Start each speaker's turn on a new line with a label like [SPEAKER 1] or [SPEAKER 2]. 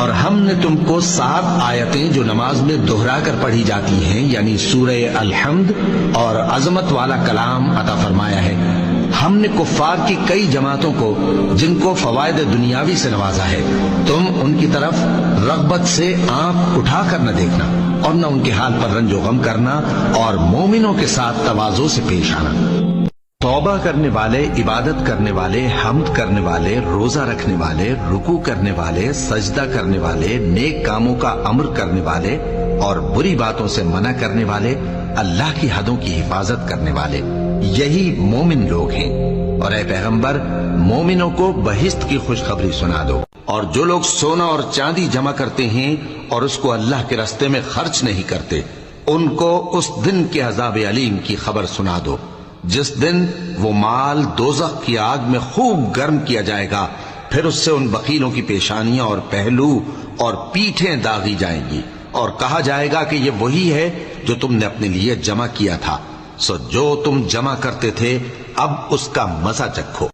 [SPEAKER 1] اور ہم نے تم کو 7 آیتیں جو نماز میں دہرا کر پڑھی جاتی ہیں یعنی سورہ الحمد اور عظمت والا کلام عطا فرمایا ہے۔ ہم نے کفار کی کئی جماعتوں کو جن کو فوائد دنیاوی سے نوازا ہے، تم ان کی طرف رغبت سے آنکھ اٹھا کر نہ دیکھنا اور نہ ان کے حال پر رنج و غم کرنا اور مومنوں کے ساتھ تواضع سے پیش آنا۔ توبہ کرنے والے، عبادت کرنے والے، حمد کرنے والے، روزہ رکھنے والے، رکوع کرنے والے، سجدہ کرنے والے، نیک کاموں کا امر کرنے والے اور بری باتوں سے منع کرنے والے، اللہ کی حدوں کی حفاظت کرنے والے، یہی مومن لوگ ہیں۔ اور اے پیغمبر، مومنوں کو بہشت کی خوشخبری سنا دو، اور جو لوگ سونا اور چاندی جمع کرتے ہیں اور اس کو اللہ کے راستے میں خرچ نہیں کرتے، ان کو اس دن کے عذاب علیم کی خبر سنا دو، جس دن وہ مال دوزخ کی آگ میں خوب گرم کیا جائے گا، پھر اس سے ان بخیلوں کی پیشانیاں اور پہلو اور پیٹھیں داغی جائیں گی، اور کہا جائے گا کہ یہ وہی ہے جو تم نے اپنے لیے جمع کیا تھا، سو جو تم جمع کرتے تھے اب اس کا مزہ چکھو۔